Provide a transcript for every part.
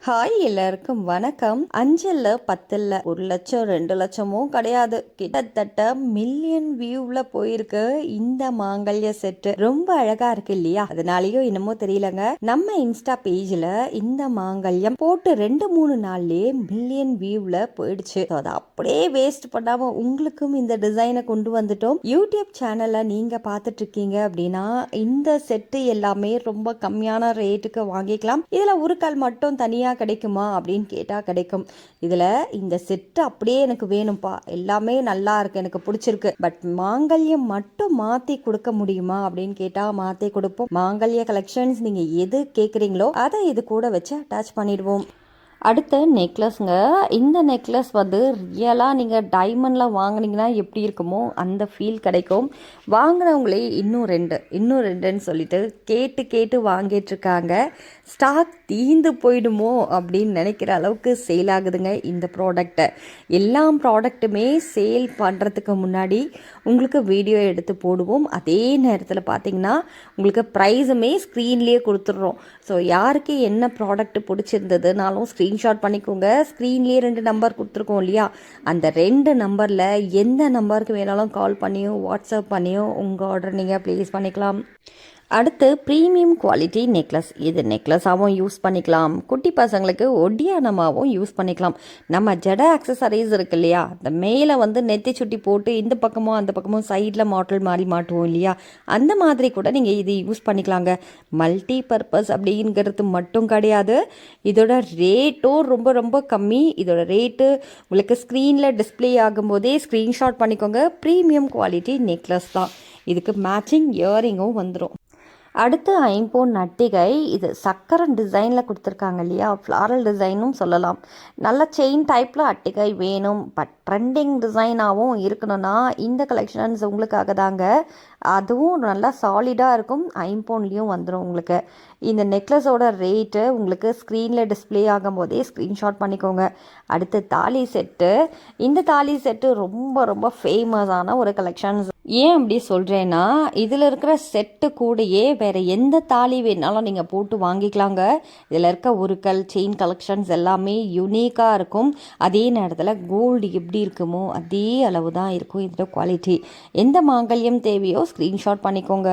Hi எல்லாருக்கும் வணக்கம். 5ல் 10ல் 1 லட்சம் 2 லட்சமும் கிடையாது, கிட்டத்தட்ட மில்லியன் வியூவில் போயிருக்கு இந்த மாங்கல்ய செட்டு. ரொம்ப அழகா இருக்கு இல்லையா? அதனாலயோ என்னமோ தெரியலங்க, நம்ம இன்ஸ்டா பேஜ்ல இந்த மாங்கல்யம் போட்டு 2-3 நாள்லயே மில்லியன் வியூவில் போயிடுச்சு. அதை அப்படியே வேஸ்ட் பண்ணாம உங்களுக்கும் இந்த டிசைனை கொண்டு வந்துட்டோம். யூடியூப் சேனல்ல நீங்க பார்த்துட்டு இருக்கீங்க அப்படின்னா இந்த செட்டு எல்லாமே ரொம்ப கம்மியான ரேட்டுக்கு வாங்கிக்கலாம். இதுல ஒரு கால் மட்டும் தனியா கிடைக்குமா அப்படின்னு கேட்டால் கிடைக்கும். இதில் இந்த செட்டு அப்படியே எனக்கு வேணும்ப்பா, எல்லாமே நல்லா இருக்கு, எனக்கு பிடிச்சிருக்கு, பட் மாங்கல்யம் மட்டும் மாற்றி கொடுக்க முடியுமா அப்படின்னு கேட்டால் மாற்றி கொடுப்போம். மாங்கல்ய கலெக்ஷன்ஸ் நீங்கள் எது கேட்குறீங்களோ அதை இது கூட வச்சு அட்டாச் பண்ணிடுவோம். அடுத்த நெக்லஸ்ங்க. இந்த நெக்லஸ் வந்து ரியலாக நீங்கள் டைமண்டில் வாங்கினீங்கன்னா எப்படி இருக்குமோ அந்த ஃபீல் கிடைக்கும். வாங்கினவங்களே இன்னும் ரெண்டுன்னு சொல்லிட்டு கேட்டு கேட்டு வாங்கிட்டுருக்காங்க. ஸ்டாக் தீந்து போயிடுமோ அப்படின்னு நினைக்கிற அளவுக்கு சேல் ஆகுதுங்க இந்த ப்ராடக்டை. எல்லா ப்ராடக்ட்டுமே சேல் பண்ணுறதுக்கு முன்னாடி உங்களுக்கு வீடியோ எடுத்து போடுவோம். அதே நேரத்தில் பார்த்தீங்கன்னா உங்களுக்கு ப்ரைஸுமே ஸ்க்ரீன்லேயே கொடுத்துட்றோம். ஸோ யாருக்கு என்ன ப்ராடக்ட் பிடிச்சிருந்ததுனாலும் ஸ்க்ரீன்ஷாட் பண்ணிக்கோங்க. ஸ்க்ரீன்லேயே 2 நம்பர் கொடுத்துருக்கோம் இல்லையா, அந்த 2 நம்பரில் எந்த நம்பருக்கு வேணாலும் கால் பண்ணியோ வாட்ஸ்அப் பண்ணியோ உங்கள் ஆர்டர் நீங்கள் ப்ளேஸ் பண்ணிக்கலாம். அடுத்து ப்ரீமியம் குவாலிட்டி நெக்லஸ். இது நெக்லஸாகவும் யூஸ் பண்ணிக்கலாம், குட்டி பசங்களுக்கு ஒட்டியானமாகவும் யூஸ் பண்ணிக்கலாம். நம்ம ஜட ஆக்சசரிஸ் இருக்கு இல்லையா, அந்த மேலே வந்து நெத்தி சுட்டி போட்டு இந்த பக்கமும் அந்த பக்கமும் சைடில் மாட்டல் மாதிரி மாட்டுவோம் இல்லையா, அந்த மாதிரி கூட நீங்கள் இது யூஸ் பண்ணிக்கலாங்க. மல்டி பர்பஸ் அப்படிங்கிறது மட்டும் கிடையாது, இதோட ரேட்டும் ரொம்ப ரொம்ப கம்மி. இதோட ரேட்டு உங்களுக்கு ஸ்க்ரீனில் டிஸ்பிளே ஆகும்போதே ஸ்க்ரீன்ஷாட் பண்ணிக்கோங்க. ப்ரீமியம் குவாலிட்டி நெக்லஸ் தான். இதுக்கு மேட்சிங் இயரிங்கும் வந்துடும். அடுத்து ஐம்பொன் நட்டிகை. இது சக்கரம் டிசைனில் கொடுத்துருக்காங்க இல்லையா, ஃப்ளாரல் டிசைனும் சொல்லலாம். நல்ல செயின் டைப்பில் அட்டிகை வேணும், பட் ட்ரெண்டிங் டிசைனாகவும் இருக்கணும்னா இந்த கலெக்ஷன்ஸ் உங்களுக்காக தாங்க. அதுவும் நல்லா சாலிடாக இருக்கும், ஐம்பொன்லேயும் வந்துடும் உங்களுக்கு. இந்த நெக்லஸோட ரேட்டு உங்களுக்கு ஸ்க்ரீனில் டிஸ்பிளே ஆகும் போதே ஸ்க்ரீன்ஷாட் பண்ணிக்கோங்க. அடுத்து தாலி செட்டு. இந்த தாலி செட்டு ரொம்ப ரொம்ப ஃபேமஸான ஒரு கலெக்ஷன்ஸ். ஏன் அப்படி சொல்கிறேன்னா, இதில் இருக்கிற செட்டு கூடயே வேறு எந்த தாலி வேணாலும் நீங்கள் போட்டு வாங்கிக்கலாங்க. இதில் இருக்க உருக்கல் செயின் கலெக்ஷன்ஸ் எல்லாமே யூனிக்காக இருக்கும். அதே நேரத்தில் கோல்டு எப்படி இருக்குமோ அதே அளவு தான் இருக்கும் இதோட குவாலிட்டி. எந்த மாங்கல்யம் தேவையோ ஸ்க்ரீன்ஷாட் பண்ணிக்கோங்க.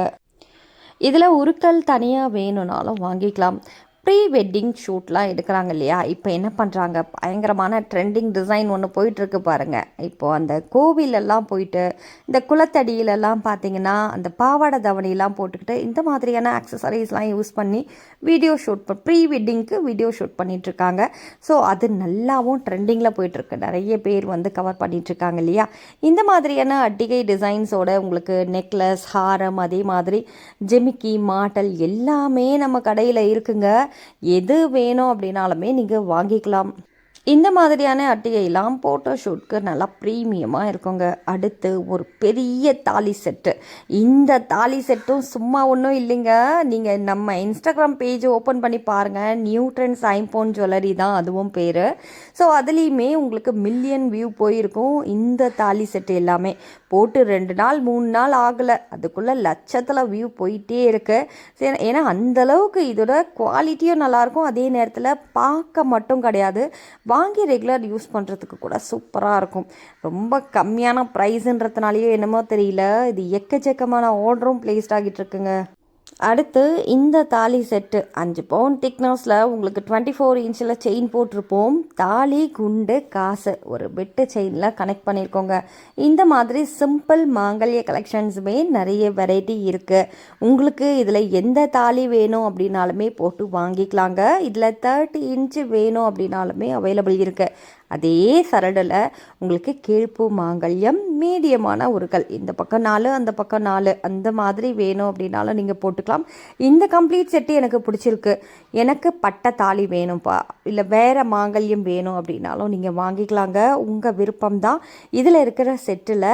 இதில் உருக்கல் தனியாக வேணும்னாலும் வாங்கிக்கலாம். ப்ரீ வெட்டிங் ஷூட்லாம் எடுக்கிறாங்க இல்லையா, இப்போ என்ன பண்ணுறாங்க, பயங்கரமான ட்ரெண்டிங் டிசைன் ஒன்று போயிட்டுருக்கு பாருங்கள். இப்போது அந்த கோவிலெல்லாம் போயிட்டு இந்த குளத்தடியிலெல்லாம் பார்த்தீங்கன்னா அந்த பாவாடை தவணிலாம் போட்டுக்கிட்டு இந்த மாதிரியான ஆக்சசரிஸ்லாம் யூஸ் பண்ணி வீடியோ ஷூட் ப்ரீ வெட்டிங்க்கு வீடியோ ஷூட் பண்ணிகிட்ருக்காங்க. ஸோ அது நல்லாவும் ட்ரெண்டிங்கில் போயிட்டுருக்கு, நிறைய பேர் வந்து கவர் பண்ணிகிட்ருக்காங்க இல்லையா. இந்த மாதிரியான அட்டிகை டிசைன்ஸோட உங்களுக்கு நெக்லஸ், ஹாரம், அதே மாதிரி ஜெமிக்கி, மாட்டல் எல்லாமே நம்ம கடையில் இருக்குங்க. எது வேணும் அப்படின்னாலுமே நீங்கள் வாங்கிக்கலாம். இந்த மாதிரியான அட்டிகையெல்லாம் ஃபோட்டோ ஷூட்க்கு நல்லா ப்ரீமியமாக இருக்குங்க. அடுத்து ஒரு பெரிய தாலி செட்டு. இந்த தாலி செட்டும் சும்மா ஒன்றும் இல்லைங்க, நீங்கள் நம்ம இன்ஸ்டாகிராம் பேஜ் ஓப்பன் பண்ணி பாருங்கள், நியூ ட்ரெண்ட்ஸ் ஐம்பொன் ஜுவல்லரி தான் அதுவும் பேர். ஸோ அதுலேயுமே உங்களுக்கு மில்லியன் வியூ போயிருக்கும் இந்த தாலி செட்டு எல்லாமே. போட்டு 2 நாள் 3 நாள் ஆகலை, அதுக்குள்ளே லட்சத்தில் வியூ போயிட்டே இருக்கு. சரி, ஏன்னா அந்தளவுக்கு இதோட குவாலிட்டியும் நல்லாயிருக்கும், அதே நேரத்தில் பார்க்க மட்டும் கிடையாது, வாங்கி ரெகுலர் யூஸ் பண்ணுறதுக்கு கூட சூப்பராக இருக்கும். ரொம்ப கம்மியான ப்ரைஸுன்றதுனாலேயோ என்னமோ தெரியல, இது எக்கச்சக்கமான ஆர்டரும் பிளேஸ்ட் ஆகிட்டு இருக்குங்க. அடுத்து இந்த தாலி செட்டு 5 பவுன் திக்னஸில் உங்களுக்கு 24 இன்ச்சில் செயின் போட்டிருப்போம். தாலி, குண்டு, காசு ஒரு பெட்டு செயினில் கனெக்ட் பண்ணியிருக்கோங்க. இந்த மாதிரி சிம்பிள் மாங்கல்ய கலெக்ஷன்ஸுமே நிறைய வெரைட்டி இருக்குது. உங்களுக்கு இதில் எந்த தாலி வேணும் அப்படின்னாலுமே போட்டு வாங்கிக்கலாங்க. இதில் 30 இன்ச்சு வேணும் அப்படின்னாலுமே அவைலபிள் இருக்குது. அதே சரடில் உங்களுக்கு கீழ்ப்பு மாங்கல்யம், மீடியமான உருக்கள், இந்த பக்கம் 4 அந்த பக்கம் 4 அந்த மாதிரி வேணும் அப்படின்னாலும் நீங்கள் போட்டுக்கலாம். இந்த கம்ப்ளீட் செட்டு எனக்கு பிடிச்சிருக்கு, எனக்கு பட்டை தாலி வேணும்ப்பா, இல்லை வேறு மாங்கல்யம் வேணும் அப்படின்னாலும் நீங்கள் வாங்கிக்கலாங்க, உங்கள் விருப்பம்தான். இதில் இருக்கிற செட்டில்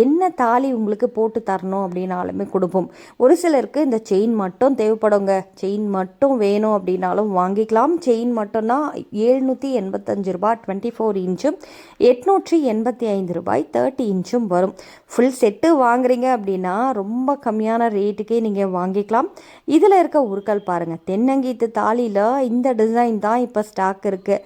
என்ன தாலி உங்களுக்கு போட்டு தரணும் அப்படின்னாலுமே கொடுப்போம். ஒரு சிலருக்கு இந்த செயின் மட்டும் தேவைப்படுங்க, செயின் மட்டும் வேணும் அப்படின்னாலும் வாங்கிக்கலாம். செயின் மட்டும்னா 785 ரூபா, 24 24 இன்ச்சும் 885 ரூபாய் 30 இன்ச்சும் வரும். ஃபுல் செட்டு வாங்குறீங்க அப்படின்னா ரொம்ப கம்மியான ரேட்டுக்கே நீங்கள் வாங்கிக்கலாம். இதில் இருக்க உருக்கள் பாருங்கள், தென்னங்கீத்து தாலியில் இந்த டிசைன் தான் இப்போ ஸ்டாக் இருக்குது.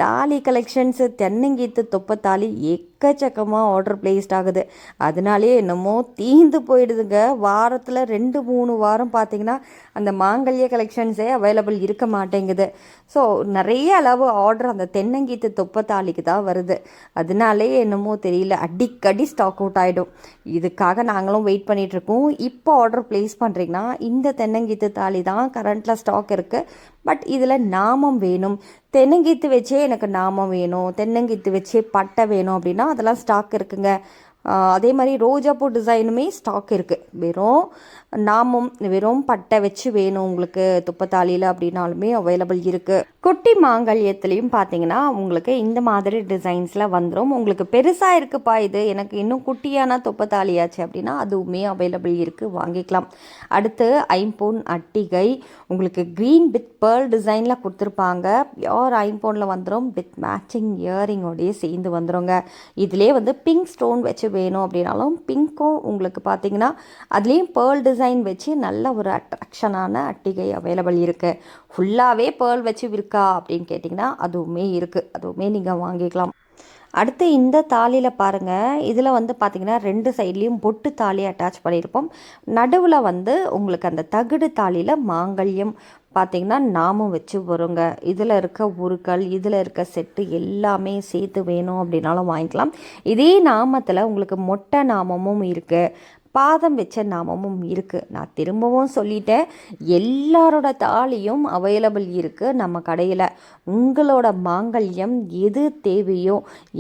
தாலி கலெக்ஷன்ஸு தென்னங்கீத்து தொப்பை தாலி எக்கச்சக்கமாக ஆர்டர் பிளேஸ்ட் ஆகுது. அதனாலே என்னமோ தீந்து போயிடுதுங்க. வாரத்தில் 2-3 வாரம் பார்த்திங்கன்னா அந்த மாங்கல்ய கலெக்ஷன்ஸே அவைலபிள் இருக்க மாட்டேங்குது. ஸோ நிறைய அளவு ஆர்டர் அந்த தென்னங்கீத்து தொப்பை தாலிக்கு தான் வருது. அதனாலே என்னமோ தெரியல, அடிக்கடி ஸ்டாக் அவுட் ஆகிடும். இதுக்காக நாங்களும் வெயிட் பண்ணிகிட்ருக்கோம். இப்போ ஆர்டர் ப்ளேஸ் பண்ணுறீங்கன்னா இந்த தென்னங்கீத்து தாலி தான் கரண்ட்டில் ஸ்டாக் இருக்குது. பட் இதில் நாமம் வேணும், தென்னங்கீத்து வச்சே எனக்கு நாமம் வேணும், தென்னங்கீத்து வச்சே பட்டை வேணும் அப்படின்னா அதெல்லாம் ஸ்டாக் இருக்குங்க. அதே மாதிரி ரோஜாப்பூ டிசைனுமே ஸ்டாக் இருக்குது. வெறும் நாமம் வெறும் பட்டை வச்சு வேணும் உங்களுக்கு துப்பத்தாலியில் அப்படின்னாலுமே அவைலபிள் இருக்குது. குட்டி மாங்கல்யத்துலேயும் பார்த்தீங்கன்னா உங்களுக்கு இந்த மாதிரி டிசைன்ஸில் வந்துடும். உங்களுக்கு பெருசாக இருக்குப்பா இது எனக்கு இன்னும் குட்டியான துப்பத்தாலியாச்சு அப்படின்னா அதுவுமே அவைலபிள் இருக்குது, வாங்கிக்கலாம். அடுத்து ஐம்பொன் அட்டிகை உங்களுக்கு க்ரீன் வித் பேர்ல் டிசைனில் கொடுத்துருப்பாங்க. பியோர் ஐம்பொனில் வந்துடும், வித் மேட்சிங் இயரிங்கோடையே சேர்ந்து வந்துடுங்க. இதிலே வந்து பிங்க் ஸ்டோன் வச்சு வேணும் அப்படின்னாலும் பிங்க்கும் உங்களுக்கு பார்த்தீங்கன்னா அதுலேயும் பேர்ல் டிசைன் வச்சு நல்ல ஒரு அட்ராக்ஷனான அட்டிகை அவைலபிள் இருக்குது. ஃபுல்லாகவே பேர்ல் வச்சு இருக்கா அப்படின்னு கேட்டிங்கன்னா அதுவுமே இருக்குது, அதுவுமே நீங்கள் வாங்கிக்கலாம். அடுத்து இந்த தாலியில் பாருங்கள், இதில் வந்து பார்த்திங்கன்னா 2 சைட்லேயும் பொட்டு தாலி அட்டாச் பண்ணியிருப்போம். நடுவில் வந்து உங்களுக்கு அந்த தகுடு தாலியில் மாங்கல்யம் பார்த்திங்கன்னா நாமும் வச்சு வருங்க. இதில் இருக்க உருக்கள், இதில் இருக்க செட்டு எல்லாமே சேர்த்து வேணும் அப்படின்னாலும் வாங்கிக்கலாம். இதே நாமத்தில் உங்களுக்கு மொட்டை நாமமும் இருக்குது, பாதம் வச்ச நாமமும் இருக்குது. நான் திரும்பவும் சொல்லிட்டேன், எல்லாரோட தாலியும் அவைலபிள் இருக்குது நம்ம கடையில். உங்களோட மாங்கல்யம் எது தேவையோ,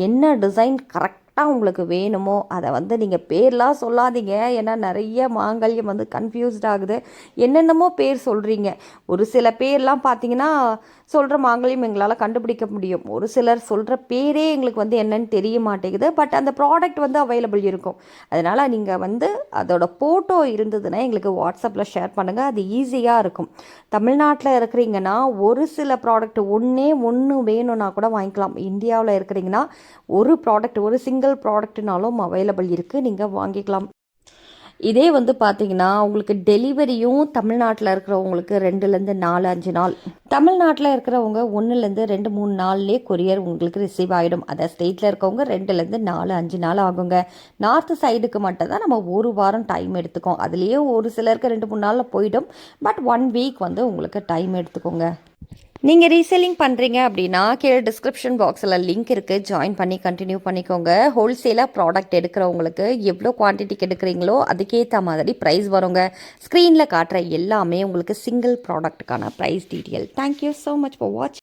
என்ன டிசைன் கரெக்டாக உங்களுக்கு வேணுமோ அதை வந்து நீங்கள் பேர்லாம் சொல்லாதீங்க. ஏன்னா நிறைய மாங்கல்யம் வந்து கன்ஃபியூஸ்ட் ஆகுது, என்னென்னமோ பேர் சொல்கிறீங்க. ஒரு சில பேர்லாம் பார்த்தீங்கன்னா சொல்கிற மாங்கல்யம் எங்களால் கண்டுபிடிக்க முடியும், ஒரு சிலர் சொல்கிற பேரே எங்களுக்கு வந்து என்னன்னு தெரிய மாட்டேங்குது. பட் அந்த ப்ராடக்ட் வந்து அவைலபிள் இருக்கும். அதனால் நீங்கள் வந்து அதோட ஃபோட்டோ இருந்ததுன்னா எங்களுக்கு வாட்ஸ்அப்பில் ஷேர் பண்ணுங்கள், அது ஈஸியாக இருக்கும். தமிழ்நாட்டில் இருக்கிறீங்கன்னா ஒரு சில ப்ராடக்ட் ஒன்று வேணும்னா கூட வாங்கிக்கலாம். இந்தியாவில் இருக்கிறீங்கன்னா ஒரு ப்ராடக்ட், ஒரு சிங்கிள் ப்ராடக்ட்னாலும் அவைலபிள் இருக்குது, நீங்கள் வாங்கிக்கலாம். இதே வந்து பார்த்தீங்கன்னா உங்களுக்கு டெலிவரியும் தமிழ்நாட்டில் இருக்கிறவங்களுக்கு 2-4-5 நாள், தமிழ்நாட்டில் இருக்கிறவங்க 1-2-3 நாள்லேயே கொரியர் உங்களுக்கு ரிசீவ் ஆகிடும். அதை ஸ்டேட்டில் இருக்கவங்க 2-4-5 நாள் ஆகுங்க. நார்த்து சைடுக்கு மட்டும் தான் நம்ம 1 வாரம் டைம் எடுத்துக்கோம். அதுலேயே ஒரு சிலருக்கு 2-3 நாளில் போயிடும். பட் 1 வீக் வந்து உங்களுக்கு டைம் எடுத்துக்கோங்க. நீங்கள் ரீசெல்லிங் பண்ணுறீங்க அப்படின்னா கீழே டிஸ்கிரிப்ஷன் பாக்ஸில் லிங்க் இருக்குது, ஜாயின் பண்ணி கண்டினியூ பண்ணிக்கோங்க. ஹோல்சேலாக ப்ராடக்ட் எடுக்கிறவங்களுக்கு எவ்வளோ குவான்டிட்டிக்கு எடுக்கிறீங்களோ அதுக்கேற்ற மாதிரி ப்ரைஸ் வருங்க. ஸ்க்ரீனில் காட்டுற எல்லாமே உங்களுக்கு சிங்கிள் ப்ராடக்ட்டுக்கான price detail. Thank you so much for வாட்சிங்.